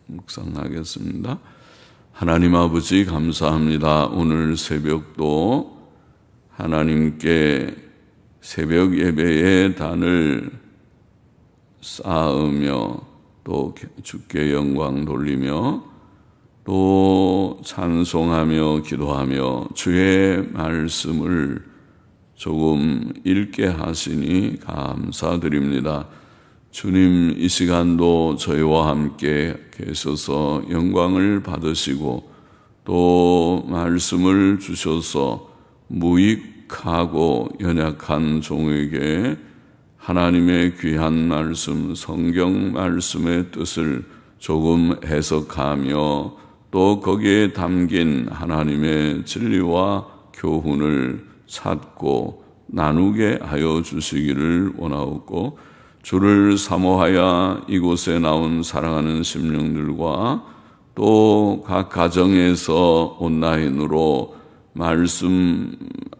묵상하겠습니다. 하나님 아버지 감사합니다. 오늘 새벽도 하나님께 새벽 예배의 단을 쌓으며 또 주께 영광 돌리며 또 찬송하며 기도하며 주의 말씀을 조금 읽게 하시니 감사드립니다. 주님, 이 시간도 저희와 함께 계셔서 영광을 받으시고 또 말씀을 주셔서 무익하고 연약한 종에게 하나님의 귀한 말씀, 성경 말씀의 뜻을 조금 해석하며 또 거기에 담긴 하나님의 진리와 교훈을 찾고 나누게 하여 주시기를 원하옵고, 주를 사모하여 이곳에 나온 사랑하는 심령들과 또 각 가정에서 온라인으로 말씀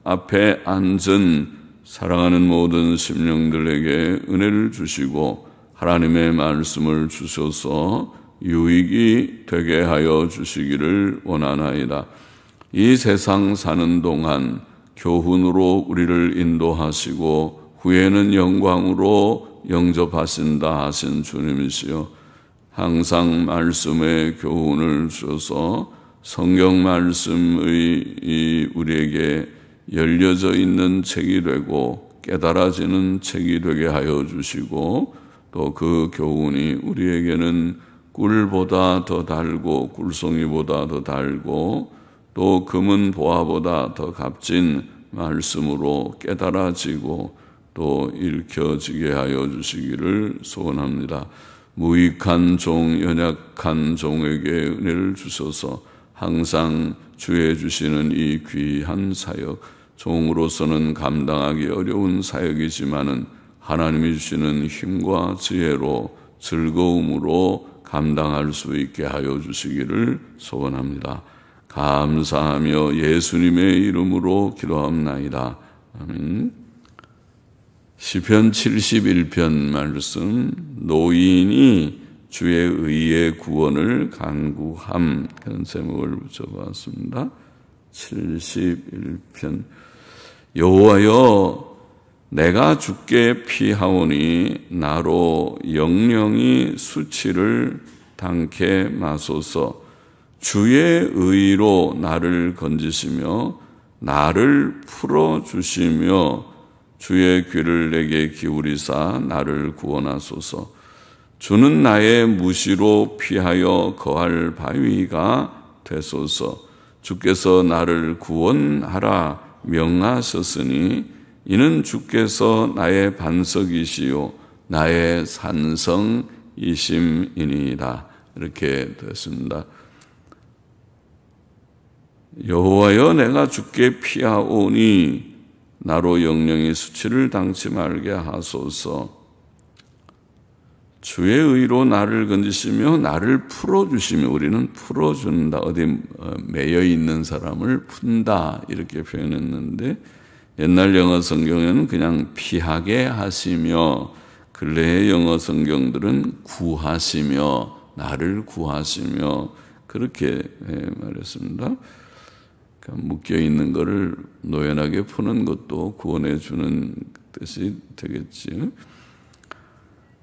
앞에 앉은 사랑하는 모든 심령들에게 은혜를 주시고 하나님의 말씀을 주셔서 유익이 되게 하여 주시기를 원하나이다. 이 세상 사는 동안 교훈으로 우리를 인도하시고 후에는 영광으로 영접하신다 하신 주님이시여, 항상 말씀의 교훈을 주셔서 성경 말씀의 우리에게 열려져 있는 책이 되고 깨달아지는 책이 되게 하여 주시고, 또 그 교훈이 우리에게는 꿀보다 더 달고 꿀송이보다 더 달고 또 금은 보화보다 더 값진 말씀으로 깨달아지고 또 읽혀지게 하여 주시기를 소원합니다. 무익한 종, 연약한 종에게 은혜를 주셔서 항상 주의 주시는 이 귀한 사역, 종으로서는 감당하기 어려운 사역이지만은 하나님이 주시는 힘과 지혜로 즐거움으로 감당할 수 있게 하여 주시기를 소원합니다. 감사하며 예수님의 이름으로 기도합나이다. 아멘. 시편 71편 말씀, 노인이 주의 의의 구원을 간구함, 그런 제목을 붙여봤습니다. 71편. 여호와여, 내가 주께 피하오니 나로 영영이 수치를 당케 마소서. 주의 의로 나를 건지시며 나를 풀어주시며 주의 귀를 내게 기울이사 나를 구원하소서. 주는 나의 무시로 피하여 거할 바위가 되소서. 주께서 나를 구원하라 명하셨으니 이는 주께서 나의 반석이시요 나의 산성이심이니이다. 이렇게 됐습니다. 여호와여, 내가 주께 피하오니 나로 영영이 수치를 당치 말게 하소서. 주의 의로 나를 건지시며 나를 풀어주시며, 우리는 풀어준다, 어디 매여 있는 사람을 푼다 이렇게 표현했는데, 옛날 영어 성경에는 그냥 피하게 하시며, 근래의 영어 성경들은 구하시며, 나를 구하시며 그렇게 말했습니다. 그러니까 묶여있는 것을 노연하게 푸는 것도 구원해 주는 뜻이 되겠지.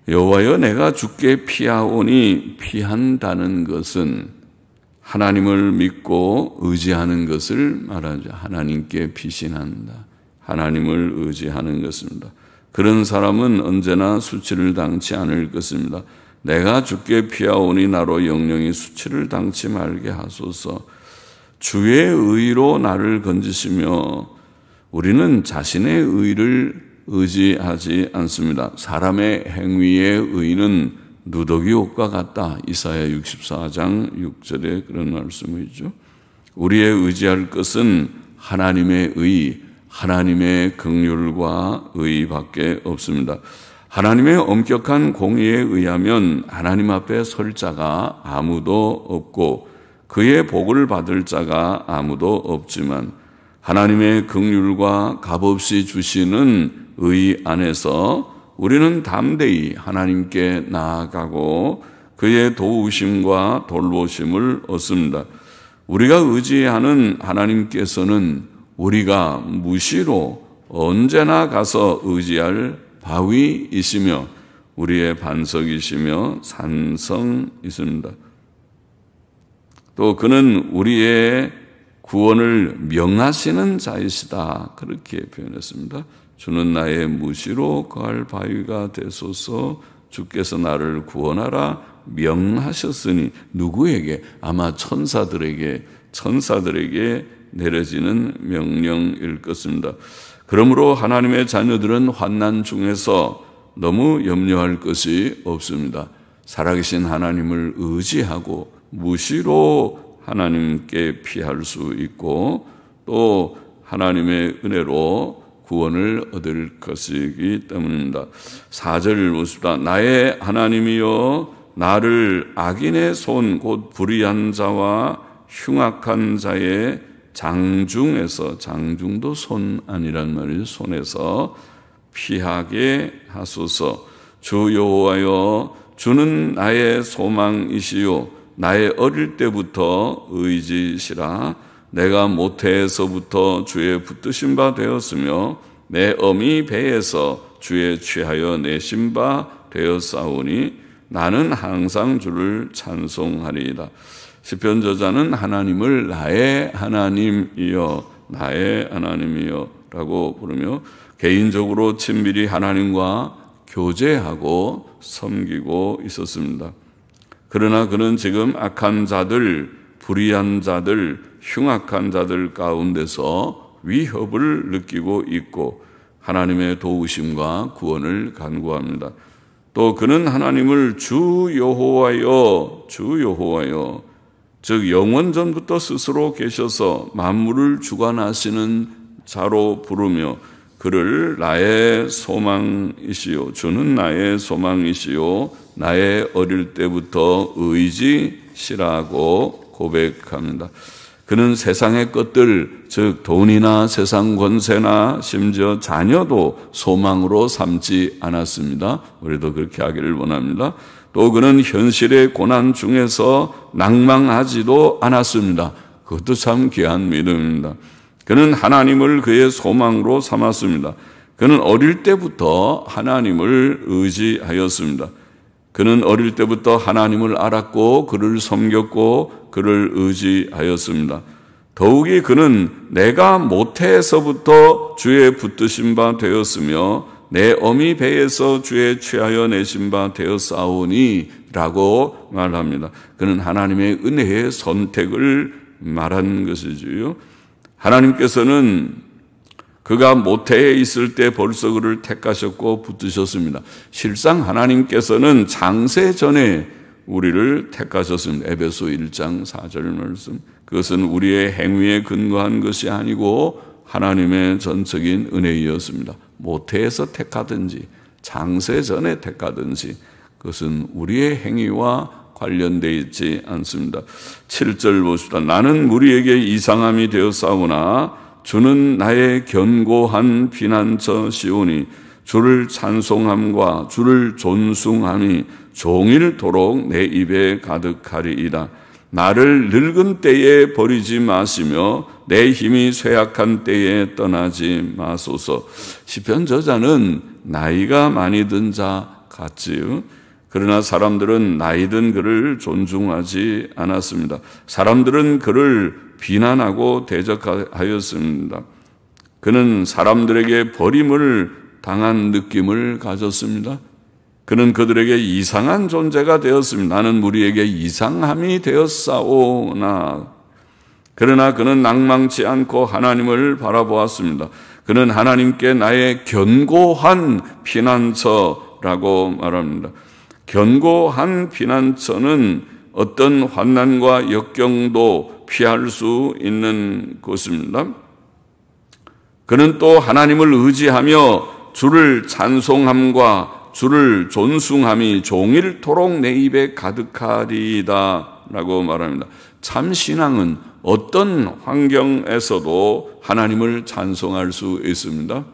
여호와여, 내가 주께 피하오니, 피한다는 것은 하나님을 믿고 의지하는 것을 말하죠. 하나님께 피신한다, 하나님을 의지하는 것입니다. 그런 사람은 언제나 수치를 당치 않을 것입니다. 내가 주께 피하오니 나로 영영이 수치를 당치 말게 하소서. 주의 의로 나를 건지시며, 우리는 자신의 의를 의지하지 않습니다. 사람의 행위의 의는 누더기 옷과 같다. 이사야 64장 6절에 그런 말씀이 있죠. 우리의 의지할 것은 하나님의 의, 하나님의 긍휼과 의밖에 없습니다. 하나님의 엄격한 공의에 의하면 하나님 앞에 설 자가 아무도 없고 그의 복을 받을 자가 아무도 없지만, 하나님의 긍휼과 값없이 주시는 의 안에서 우리는 담대히 하나님께 나아가고 그의 도우심과 돌보심을 얻습니다. 우리가 의지하는 하나님께서는 우리가 무시로 언제나 가서 의지할 바위이시며 우리의 반석이시며 산성이십니다. 또 그는 우리의 구원을 명하시는 자이시다, 그렇게 표현했습니다. 주는 나의 무시로 거할 바위가 되소서. 주께서 나를 구원하라 명하셨으니, 누구에게? 아마 천사들에게 내려지는 명령일 것입니다. 그러므로 하나님의 자녀들은 환난 중에서 너무 염려할 것이 없습니다. 살아계신 하나님을 의지하고 무시로 하나님께 피할 수 있고, 또 하나님의 은혜로 구원을 얻을 것이기 때문입니다. 4절 보십시다. 나의 하나님이여 나를 악인의 손 곧 불의한 자와 흉악한 자의 장중에서, 장중도 손 아니란 말이죠. 손에서 피하게 하소서. 주 여호와여 주는 나의 소망이시요 나의 어릴 때부터 의지시라. 내가 모태에서부터 주의 붙드신 바 되었으며 내 어미 배에서 주의 취하여 내신 바 되었사오니 나는 항상 주를 찬송하리이다. 시편 저자는 하나님을 나의 하나님이여 나의 하나님이여 라고 부르며 개인적으로 친밀히 하나님과 교제하고 섬기고 있었습니다. 그러나 그는 지금 악한 자들, 불의한 자들, 흉악한 자들 가운데서 위협을 느끼고 있고 하나님의 도우심과 구원을 간구합니다. 또 그는 하나님을 주 여호와여, 주 여호와여, 즉 영원전부터 스스로 계셔서 만물을 주관하시는 자로 부르며 그를 나의 소망이시요, 주는 나의 소망이시요 나의 어릴 때부터 의지시라고 고백합니다. 그는 세상의 것들, 즉 돈이나 세상 권세나 심지어 자녀도 소망으로 삼지 않았습니다. 우리도 그렇게 하기를 원합니다. 또 그는 현실의 고난 중에서 낭망하지도 않았습니다. 그것도 참 귀한 믿음입니다. 그는 하나님을 그의 소망으로 삼았습니다. 그는 어릴 때부터 하나님을 의지하였습니다. 그는 어릴 때부터 하나님을 알았고 그를 섬겼고 그를 의지하였습니다. 더욱이 그는 내가 모태에서부터 주의 붙드신 바 되었으며 내 어미 배에서 주의 취하여 내신 바 되었사오니 라고 말합니다. 그는 하나님의 은혜의 선택을 말한 것이지요. 하나님께서는 그가 모태에 있을 때 벌써 그를 택하셨고 붙드셨습니다. 실상 하나님께서는 창세 전에 우리를 택하셨습니다. 에베소 1장 4절 말씀. 그것은 우리의 행위에 근거한 것이 아니고 하나님의 전적인 은혜이었습니다. 모태에서 택하든지 창세 전에 택하든지 그것은 우리의 행위와 관련되어 있지 않습니다. 7절 보십시다. 나는 무리에게 이상함이 되었사오나 주는 나의 견고한 피난처 시오니 주를 찬송함과 주를 존숭함이 종일토록 내 입에 가득하리이다. 나를 늙은 때에 버리지 마시며 내 힘이 쇠약한 때에 떠나지 마소서. 시편 저자는 나이가 많이 든 자 같지요. 그러나 사람들은 나이 든 그를 존중하지 않았습니다. 사람들은 그를 비난하고 대적하였습니다. 그는 사람들에게 버림을 당한 느낌을 가졌습니다. 그는 그들에게 이상한 존재가 되었습니다. 나는 무리에게 이상함이 되었사오나. 그러나 그는 낭망치 않고 하나님을 바라보았습니다. 그는 하나님께 나의 견고한 피난처라고 말합니다. 견고한 피난처는 어떤 환난과 역경도 피할 수 있는 곳입니다. 그는 또 하나님을 의지하며 주를 찬송함과 주를 존숭함이 종일토록 내 입에 가득하리이다 라고 말합니다. 참 신앙은 어떤 환경에서도 하나님을 찬송할 수 있습니다.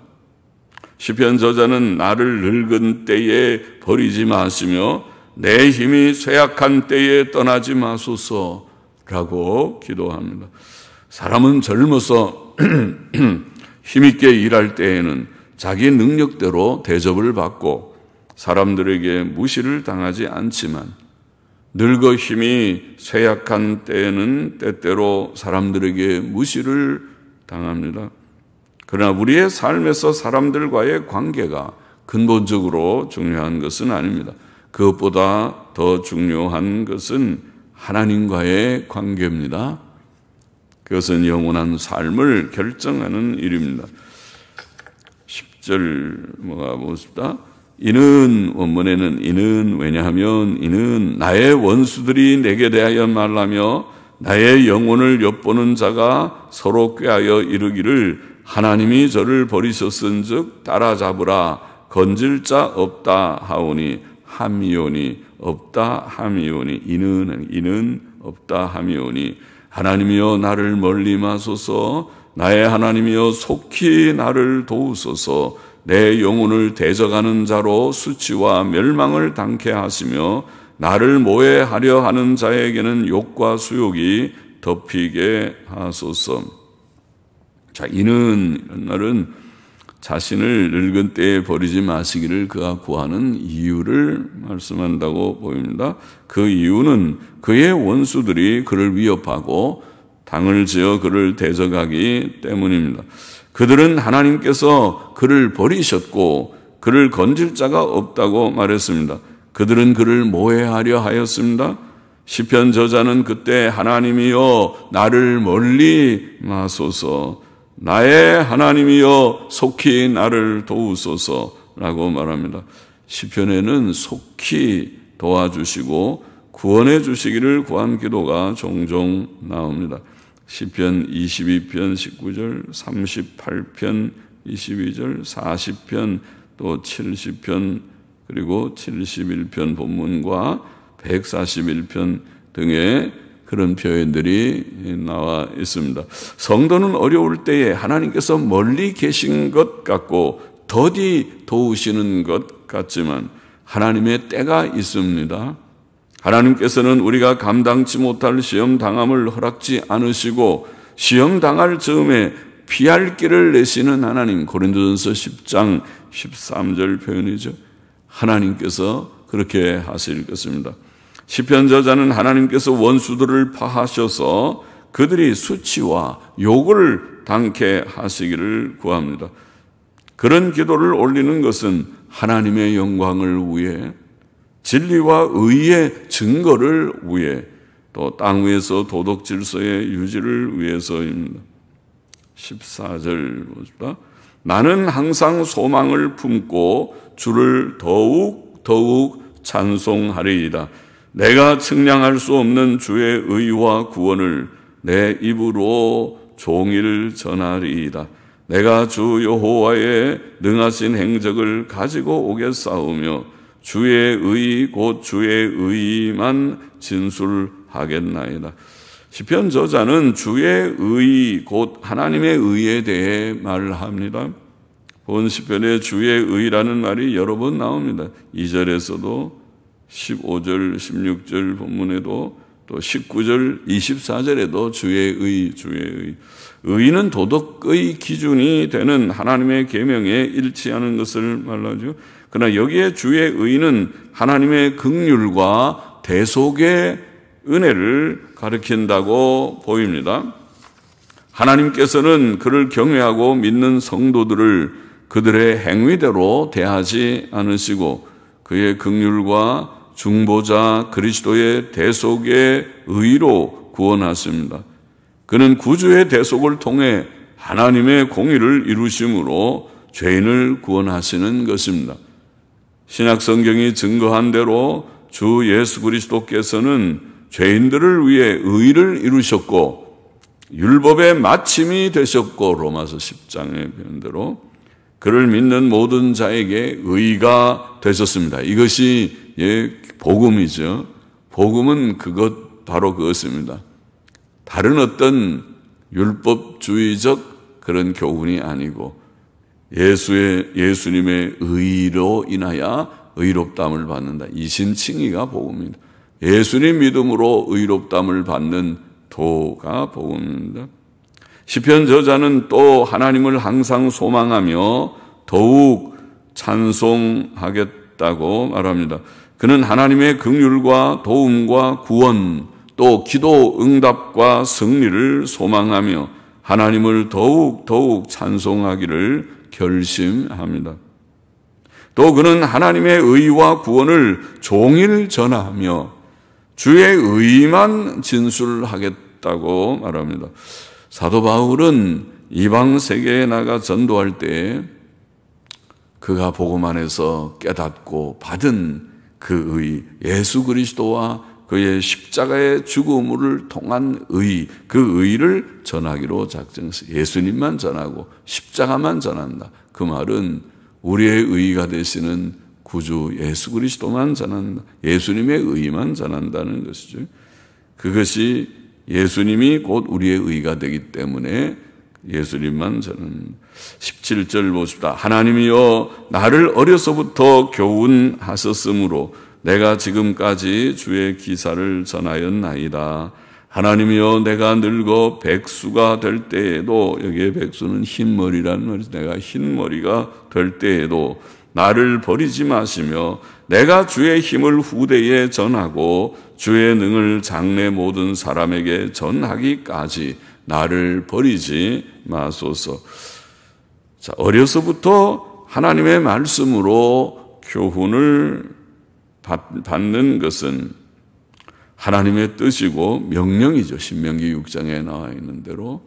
시편 저자는 나를 늙은 때에 버리지 마시며 내 힘이 쇠약한 때에 떠나지 마소서라고 기도합니다. 사람은 젊어서 힘있게 일할 때에는 자기 능력대로 대접을 받고 사람들에게 무시를 당하지 않지만 늙어 힘이 쇠약한 때에는 때때로 사람들에게 무시를 당합니다. 그러나 우리의 삶에서 사람들과의 관계가 근본적으로 중요한 것은 아닙니다. 그것보다 더 중요한 것은 하나님과의 관계입니다. 그것은 영원한 삶을 결정하는 일입니다. 10절 봅시다. 이는 원문에는 이는 왜냐하면 이는 나의 원수들이 내게 대하여 말하며 나의 영혼을 엿보는 자가 서로 꾀하여 이르기를 하나님이 저를 버리셨은즉 따라잡으라 건질 자 없다 하오니 함이오니 없다 함이오니 이는 없다 함이오니 하나님이여 나를 멀리 마소서 나의 하나님이여 속히 나를 도우소서 내 영혼을 대적하는 자로 수치와 멸망을 당케 하시며 나를 모해하려 하는 자에게는 욕과 수욕이 덮이게 하소서. 자, 이는 이런 말은 자신을 늙은 때에 버리지 마시기를 그가 구하는 이유를 말씀한다고 보입니다. 그 이유는 그의 원수들이 그를 위협하고 당을 지어 그를 대적하기 때문입니다. 그들은 하나님께서 그를 버리셨고 그를 건질 자가 없다고 말했습니다. 그들은 그를 모해하려 하였습니다. 시편 저자는 그때 하나님이여 나를 멀리 마소서 나의 하나님이여 속히 나를 도우소서라고 말합니다. 시편에는 속히 도와주시고 구원해 주시기를 구한 기도가 종종 나옵니다. 시편 22편 19절, 38편 22절, 40편 또 70편 그리고 71편 본문과 141편 등의 그런 표현들이 나와 있습니다. 성도는 어려울 때에 하나님께서 멀리 계신 것 같고 더디 도우시는 것 같지만 하나님의 때가 있습니다. 하나님께서는 우리가 감당치 못할 시험 당함을 허락지 않으시고 시험 당할 즈음에 피할 길을 내시는 하나님, 고린도전서 10장 13절 표현이죠. 하나님께서 그렇게 하실 것입니다. 시편 저자는 하나님께서 원수들을 파하셔서 그들이 수치와 욕을 당케 하시기를 구합니다. 그런 기도를 올리는 것은 하나님의 영광을 위해 진리와 의의 증거를 위해 또 땅 위에서 도덕 질서의 유지를 위해서입니다. 14절 봅시다. 나는 항상 소망을 품고 주를 더욱 찬송하리이다. 내가 측량할 수 없는 주의 의와 구원을 내 입으로 종일 전하리이다. 내가 주 여호와의 능하신 행적을 가지고 오겠사오며 주의 의 곧 주의 의만 진술하겠나이다. 시편 저자는 주의 의 곧 하나님의 의에 대해 말을 합니다. 본 시편에 주의 의라는 말이 여러 번 나옵니다. 2절에서도 15절, 16절 본문에도 또 19절, 24절에도 주의 의. 의는 도덕의 기준이 되는 하나님의 계명에 일치하는 것을 말하죠. 그러나 여기에 주의 의는 하나님의 긍휼과 대속의 은혜를 가리킨다고 보입니다. 하나님께서는 그를 경외하고 믿는 성도들을 그들의 행위대로 대하지 않으시고 그의 긍휼과 중보자 그리스도의 대속의 의로 구원하십니다. 그는 구주의 대속을 통해 하나님의 공의를 이루심으로 죄인을 구원하시는 것입니다. 신약 성경이 증거한 대로 주 예수 그리스도께서는 죄인들을 위해 의를 이루셨고 율법의 마침이 되셨고 로마서 10장의 표현대로 그를 믿는 모든 자에게 의가 되셨습니다. 이것이 복음이죠. 복음은 바로 그것입니다. 다른 어떤 율법주의적 그런 교훈이 아니고 예수님의 의로 인하여 의롭다함을 받는다. 이신칭의가 복음입니다. 예수님 믿음으로 의롭다함을 받는 도가 복음입니다. 시편 저자는 또 하나님을 항상 소망하며 더욱 찬송하겠다고 말합니다. 그는 하나님의 긍휼과 도움과 구원, 또 기도 응답과 승리를 소망하며 하나님을 더욱 찬송하기를 결심합니다. 또 그는 하나님의 의와 구원을 종일 전하며 주의 의만 진술하겠다고 말합니다. 사도 바울은 이방 세계에 나가 전도할 때 그가 복음 안에서 깨닫고 받은 그 의, 예수 그리스도와 그의 십자가의 죽음을 통한 의, 그 의를 전하기로 작정했어요. 예수님만 전하고 십자가만 전한다. 그 말은 우리의 의가 되시는 구주 예수 그리스도만 전한다. 예수님의 의만 전한다는 것이죠. 그것이 예수님이 곧 우리의 의가 되기 때문에 예수님만 전합니다. 17절 보십시다. 하나님이여 나를 어려서부터 교훈하셨으므로 내가 지금까지 주의 기사를 전하였나이다. 하나님이여 내가 늙어 백수가 될 때에도, 여기에 백수는 흰머리라는 말이죠. 내가 흰머리가 될 때에도 나를 버리지 마시며 내가 주의 힘을 후대에 전하고 주의 능을 장래 모든 사람에게 전하기까지 나를 버리지 마소서. 자, 어려서부터 하나님의 말씀으로 교훈을 받는 것은 하나님의 뜻이고 명령이죠. 신명기 6장에 나와 있는 대로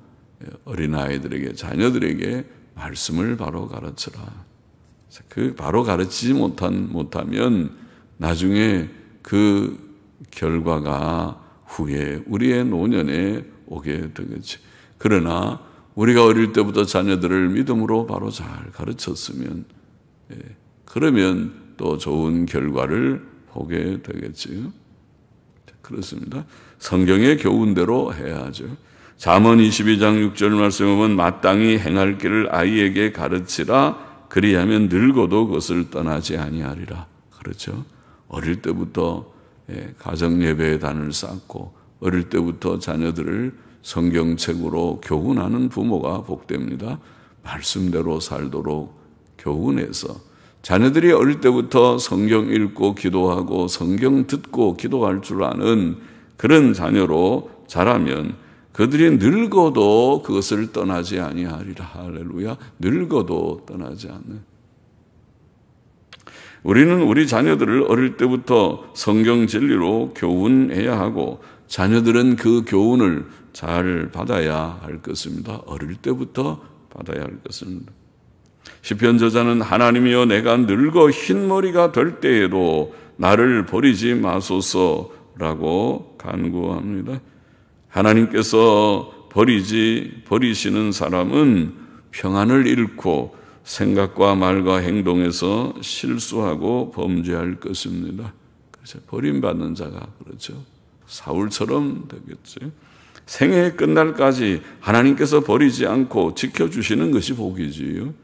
어린아이들에게, 자녀들에게 말씀을 바로 가르쳐라. 그 바로 가르치지 못하면 나중에 그 결과가 후에 우리의 노년에 오게 되겠지. 그러나 우리가 어릴 때부터 자녀들을 믿음으로 바로 잘 가르쳤으면, 그러면 또 좋은 결과를 보게 되겠지요. 그렇습니다. 성경의 교훈대로 해야죠. 잠언 22장 6절 말씀에 보면 마땅히 행할 길을 아이에게 가르치라. 그리하면 늙어도 그것을 떠나지 아니하리라. 그렇죠. 어릴 때부터 가정 예배의 단을 쌓고 어릴 때부터 자녀들을 성경책으로 교훈하는 부모가 복됩니다. 말씀대로 살도록 교훈해서 자녀들이 어릴 때부터 성경 읽고 기도하고 성경 듣고 기도할 줄 아는 그런 자녀로 자라면 그들이 늙어도 그것을 떠나지 아니하리라. 할렐루야. 늙어도 떠나지 않는. 우리는 우리 자녀들을 어릴 때부터 성경 진리로 교훈해야 하고 자녀들은 그 교훈을 잘 받아야 할 것입니다. 어릴 때부터 받아야 할 것입니다. 시편 저자는 하나님이여 내가 늙어 흰머리가 될 때에도 나를 버리지 마소서라고 간구합니다. 하나님께서 버리시는 사람은 평안을 잃고 생각과 말과 행동에서 실수하고 범죄할 것입니다. 그렇죠. 버림받는 자가 그렇죠. 사울처럼 되겠죠. 생애 끝날까지 하나님께서 버리지 않고 지켜주시는 것이 복이지요.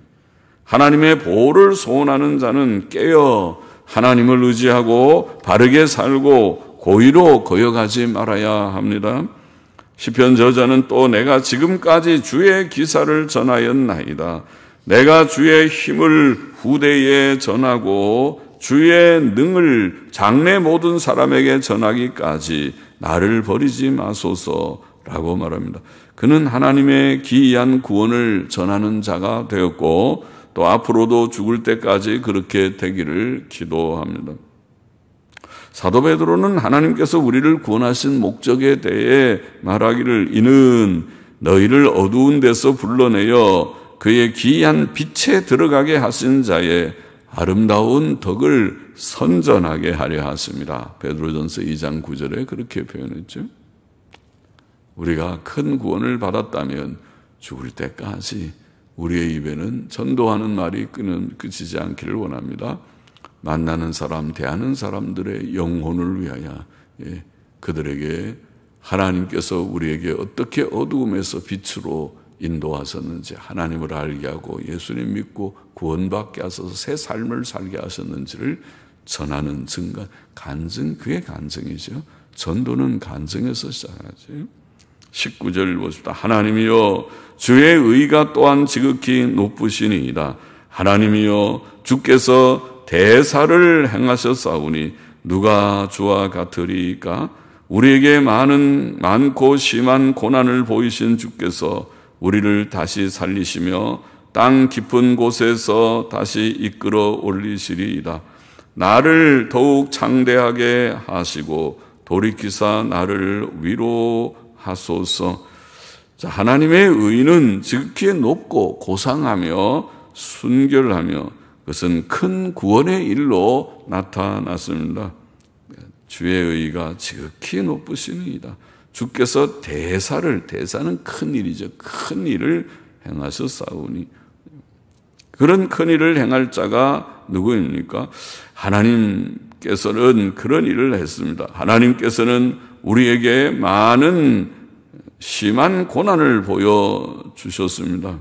하나님의 보호를 소원하는 자는 깨어 하나님을 의지하고 바르게 살고 고의로 거역하지 말아야 합니다. 시편 저자는 또 내가 지금까지 주의 기사를 전하였나이다. 내가 주의 힘을 후대에 전하고 주의 능을 장래 모든 사람에게 전하기까지 나를 버리지 마소서라고 말합니다. 그는 하나님의 기이한 구원을 전하는 자가 되었고 또 앞으로도 죽을 때까지 그렇게 되기를 기도합니다. 사도 베드로는 하나님께서 우리를 구원하신 목적에 대해 말하기를 이는 너희를 어두운 데서 불러내어 그의 기이한 빛에 들어가게 하신 자의 아름다운 덕을 선전하게 하려 하십니다. 베드로전서 2장 9절에 그렇게 표현했죠. 우리가 큰 구원을 받았다면 죽을 때까지 우리의 입에는 전도하는 말이 끊이지 않기를 원합니다. 만나는 사람, 대하는 사람들의 영혼을 위하여 그들에게 하나님께서 우리에게 어떻게 어두움에서 빛으로 인도하셨는지, 하나님을 알게 하고 예수님 믿고 구원받게 하셔서 새 삶을 살게 하셨는지를 전하는 증거, 간증, 그게 간증이죠. 전도는 간증에서 시작하지. 19절 보십시다. 하나님이여 주의 의가 또한 지극히 높으시니이다. 하나님이여 주께서 대사를 행하셨사오니 누가 주와 같으리까? 우리에게 많고 심한 고난을 보이신 주께서 우리를 다시 살리시며 땅 깊은 곳에서 다시 이끌어 올리시리이다. 나를 더욱 창대하게 하시고 돌이키사 나를 위로하소서. 자, 하나님의 의는 지극히 높고 고상하며 순결하며 그것은 큰 구원의 일로 나타났습니다. 주의 의가 지극히 높으시니이다. 주께서 대사는 큰 일이죠. 큰 일을 행하셨사오니 그런 큰 일을 행할 자가 누구입니까? 하나님께서는 그런 일을 했습니다. 하나님께서는 우리에게 많은 심한 고난을 보여주셨습니다.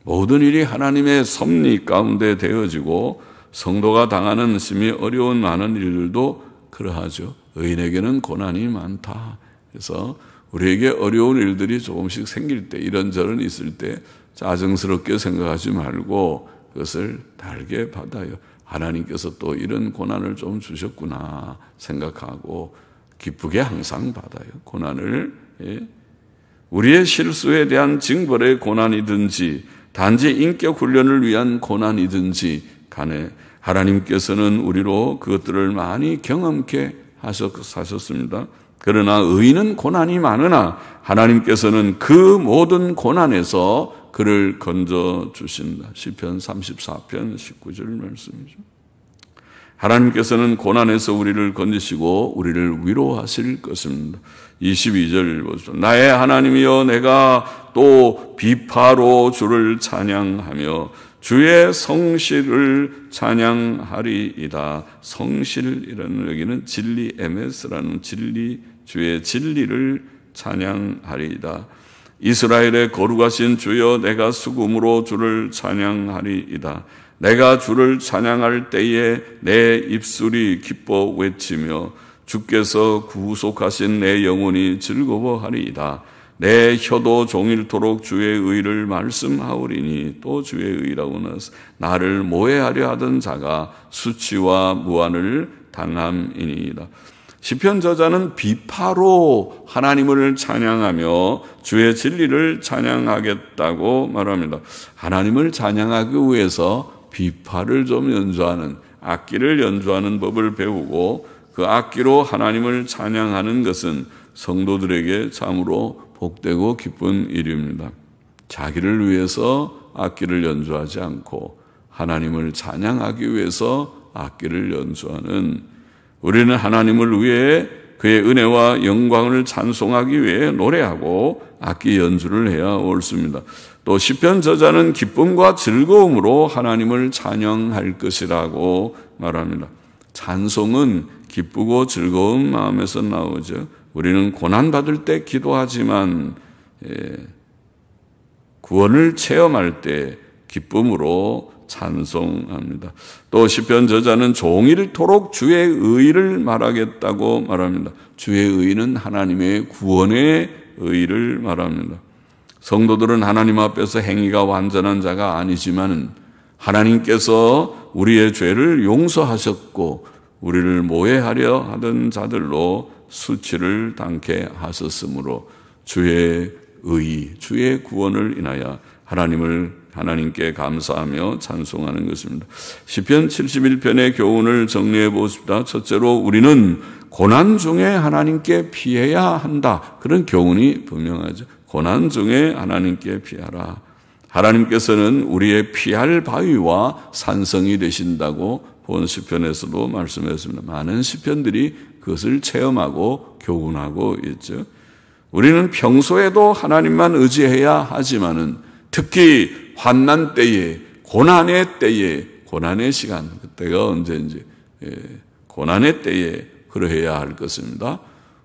모든 일이 하나님의 섭리 가운데 되어지고 성도가 당하는 심히 어려운 많은 일들도 그러하죠. 의인에게는 고난이 많다. 그래서 우리에게 어려운 일들이 조금씩 생길 때, 이런저런 있을 때 짜증스럽게 생각하지 말고 그것을 달게 받아요. 하나님께서 또 이런 고난을 좀 주셨구나 생각하고 기쁘게 항상 받아요. 고난을. 우리의 실수에 대한 징벌의 고난이든지 단지 인격 훈련을 위한 고난이든지 간에 하나님께서는 우리로 그것들을 많이 경험케 하셨습니다. 그러나 의인은 고난이 많으나 하나님께서는 그 모든 고난에서 그를 건져주신다. 시편 34편 19절 말씀이죠. 하나님께서는 고난에서 우리를 건지시고 우리를 위로하실 것입니다. 22절 보시죠. 나의 하나님이여 내가 또 비파로 주를 찬양하며 주의 성실을 찬양하리이다. 성실이라는 여기는 진리 MS라는 진리, 주의 진리를 찬양하리이다. 이스라엘의 거룩하신 주여 내가 수금으로 주를 찬양하리이다. 내가 주를 찬양할 때에 내 입술이 기뻐 외치며 주께서 구속하신 내 영혼이 즐거워하리이다. 내 혀도 종일토록 주의 의를 말씀하오리니 또 주의 의라고는 나를 모해하려 하던 자가 수치와 무한을 당함이니이다. 시편 저자는 비파로 하나님을 찬양하며 주의 진리를 찬양하겠다고 말합니다. 하나님을 찬양하기 위해서 비파를 좀 연주하는, 악기를 연주하는 법을 배우고 그 악기로 하나님을 찬양하는 것은 성도들에게 참으로 복되고 기쁜 일입니다. 자기를 위해서 악기를 연주하지 않고 하나님을 찬양하기 위해서 악기를 연주하는, 우리는 하나님을 위해 그의 은혜와 영광을 찬송하기 위해 노래하고 악기 연주를 해야 옳습니다. 또 시편 저자는 기쁨과 즐거움으로 하나님을 찬양할 것이라고 말합니다. 찬송은 기쁘고 즐거운 마음에서 나오죠. 우리는 고난받을 때 기도하지만 구원을 체험할 때 기쁨으로 찬송합니다. 또 시편 저자는 종일토록 주의 의를 말하겠다고 말합니다. 주의 의는 하나님의 구원의 의를 말합니다. 성도들은 하나님 앞에서 행위가 완전한 자가 아니지만 하나님께서 우리의 죄를 용서하셨고 우리를 모해하려 하던 자들로 수치를 당케 하셨으므로 주의 의, 주의 구원을 인하여 하나님께 감사하며 찬송하는 것입니다. 시편 71편의 교훈을 정리해 보십시다. 첫째로 우리는 고난 중에 하나님께 피해야 한다. 그런 교훈이 분명하죠. 고난 중에 하나님께 피하라. 하나님께서는 우리의 피할 바위와 산성이 되신다고 본 시편에서도 말씀했습니다. 많은 시편들이 그것을 체험하고 교훈하고 있죠. 우리는 평소에도 하나님만 의지해야 하지만은 특히 환난 때에, 고난의 때에, 고난의 시간, 그때가 언제인지, 고난의 때에 그러해야 할 것입니다.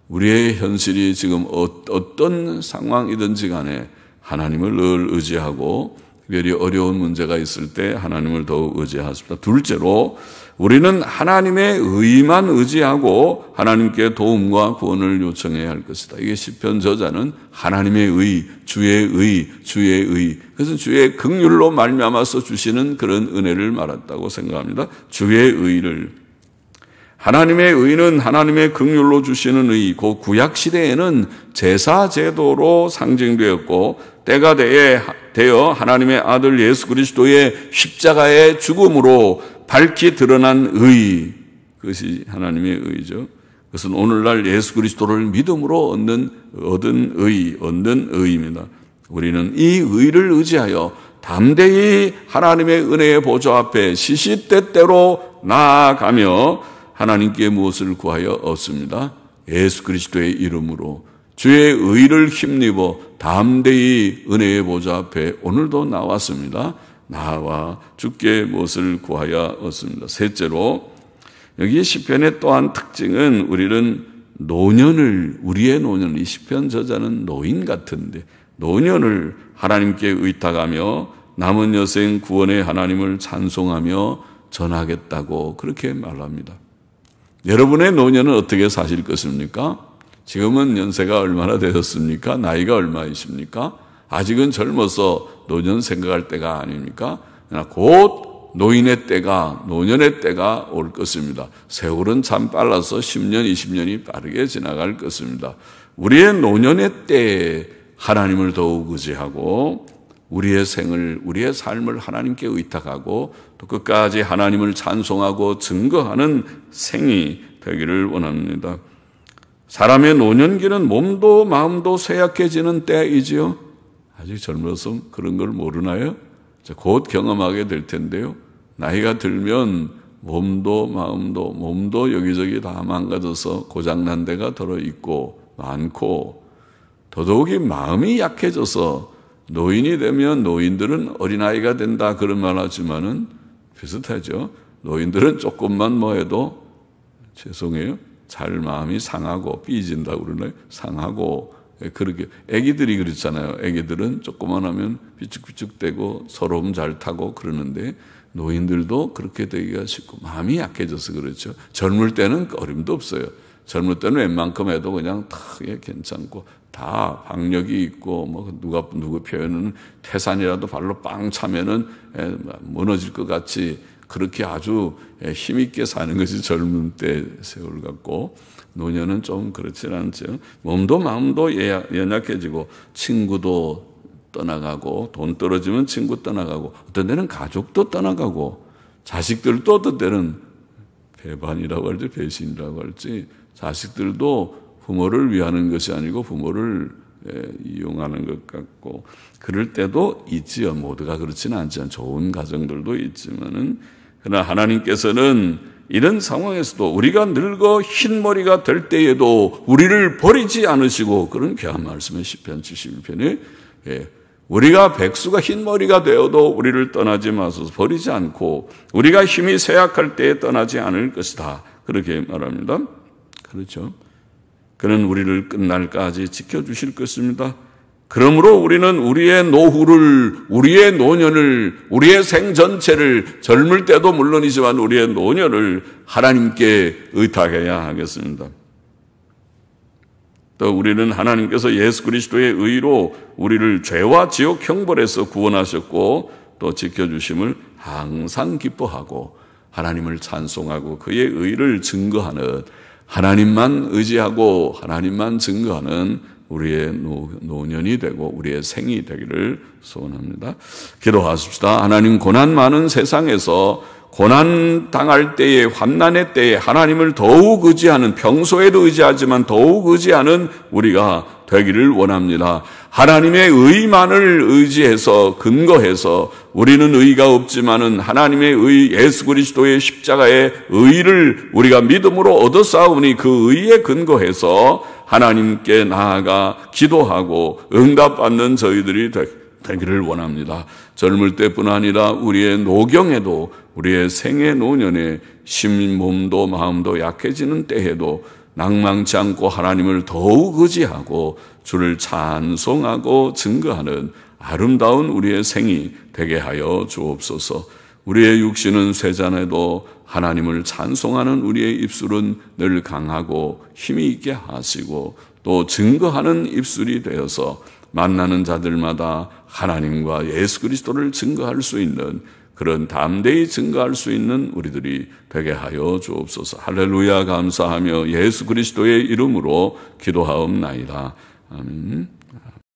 우리의 현실이 지금 어떤 상황이든지 간에 하나님을 늘 의지하고 특별히 어려운 문제가 있을 때 하나님을 더욱 의지하십니다. 둘째로 우리는 하나님의 의만 의지하고 하나님께 도움과 구원을 요청해야 할 것이다. 이게 시편 저자는 하나님의 의, 주의 의, 주의 의. 그래서 주의 긍휼로 말미암아서 주시는 그런 은혜를 말했다고 생각합니다. 주의 의를. 하나님의 의는 하나님의 긍휼로 주시는 의, 그 구약 시대에는 제사 제도로 상징되었고 때가 되어 하나님의 아들 예수 그리스도의 십자가의 죽음으로 밝히 드러난 의, 그것이 하나님의 의죠. 그것은 오늘날 예수 그리스도를 믿음으로 얻은 의입니다. 우리는 이 의를 의지하여 담대히 하나님의 은혜의 보좌 앞에 시시때때로 나아가며 하나님께 무엇을 구하여 얻습니다. 예수 그리스도의 이름으로 주의 의를 힘입어 담대히 은혜의 보좌 앞에 오늘도 나왔습니다. 나와 주께 무엇을 구하여 얻습니다. 셋째로 여기 시편의 또한 특징은 우리는 우리의 노년을, 이 시편 저자는 노인 같은데 노년을 하나님께 의탁하며 남은 여생 구원의 하나님을 찬송하며 전하겠다고 그렇게 말합니다. 여러분의 노년은 어떻게 사실 것입니까? 지금은 연세가 얼마나 되셨습니까? 나이가 얼마이십니까? 아직은 젊어서 노년 생각할 때가 아닙니까? 곧 노년의 때가 올 것입니다. 세월은 참 빨라서 10년, 20년이 빠르게 지나갈 것입니다. 우리의 노년의 때에 하나님을 더욱 의지하고 우리의 삶을 하나님께 의탁하고 또 끝까지 하나님을 찬송하고 증거하는 생이 되기를 원합니다. 사람의 노년기는 몸도 마음도 쇠약해지는 때이지요. 아직 젊어서 그런 걸 모르나요? 곧 경험하게 될 텐데요. 나이가 들면 몸도 여기저기 다 망가져서 고장난 데가 들어있고 많고 더더욱이 마음이 약해져서 노인이 되면 노인들은 어린아이가 된다 그런 말 하지만은 비슷하죠. 노인들은 조금만 뭐 해도 죄송해요. 잘 마음이 상하고 삐진다고 그러나요? 상하고 그렇게 애기들이 그렇잖아요. 애기들은 조금만 하면 삐죽삐죽대고 서러움 잘 타고 그러는데 노인들도 그렇게 되기가 쉽고 마음이 약해져서 그렇죠. 젊을 때는 어림도 없어요. 젊을 때는 웬만큼 해도 그냥 다 괜찮고 다 박력이 있고 뭐 누구 표현은 태산이라도 발로 빵 차면은 무너질 것 같이 그렇게 아주 힘있게 사는 것이 젊은 때 세월 같고 노년은 좀 그렇지 않죠. 몸도 마음도 연약해지고 친구도 떠나가고 돈 떨어지면 친구 떠나가고 어떤 때는 가족도 떠나가고 자식들도 어떤 때는 배반이라고 할지 배신이라고 할지 자식들도 부모를 위하는 것이 아니고 부모를 이용하는 것 같고 그럴 때도 있지요. 모두가 그렇지는 않지만 좋은 가정들도 있지만은 그러나 하나님께서는 이런 상황에서도 우리가 늙어 흰머리가 될 때에도 우리를 버리지 않으시고 그런 귀한 말씀의 시편 71편에 우리가 백수가 흰머리가 되어도 우리를 떠나지 마소서 버리지 않고 우리가 힘이 쇠약할 때에 떠나지 않을 것이다. 그렇게 말합니다. 그렇죠. 그는 우리를 끝날까지 지켜주실 것입니다. 그러므로 우리는 우리의 노후를, 우리의 노년을, 우리의 생 전체를 젊을 때도 물론이지만 우리의 노년을 하나님께 의탁해야 하겠습니다. 또 우리는 하나님께서 예수 그리스도의 의로 우리를 죄와 지옥 형벌에서 구원하셨고 또 지켜주심을 항상 기뻐하고 하나님을 찬송하고 그의 의를 증거하는 하나님만 의지하고 하나님만 증거하는 우리의 노년이 되고 우리의 생이 되기를 소원합니다. 기도하십시다. 하나님 고난 많은 세상에서 고난 당할 때에 환난의 때에 하나님을 더욱 의지하는 평소에도 의지하지만 더욱 의지하는 우리가 되기를 원합니다. 하나님의 의만을 의지해서 근거해서 우리는 의가 없지만은 하나님의 의 예수 그리스도의 십자가의 의를 우리가 믿음으로 얻었사오니 그 의에 근거해서 하나님께 나아가 기도하고 응답받는 저희들이 되기를 원합니다. 젊을 때뿐 아니라 우리의 노경에도 우리의 생애 노년에 몸도 마음도 약해지는 때에도 낭망치 않고 하나님을 더욱 의지하고 주를 찬송하고 증거하는 아름다운 우리의 생이 되게 하여 주옵소서. 우리의 육신은 쇠잔해도 하나님을 찬송하는 우리의 입술은 늘 강하고 힘이 있게 하시고 또 증거하는 입술이 되어서 만나는 자들마다 하나님과 예수 그리스도를 증거할 수 있는 그런 담대히 증거할 수 있는 우리들이 되게 하여 주옵소서. 할렐루야 감사하며 예수 그리스도의 이름으로 기도하옵나이다. 아멘.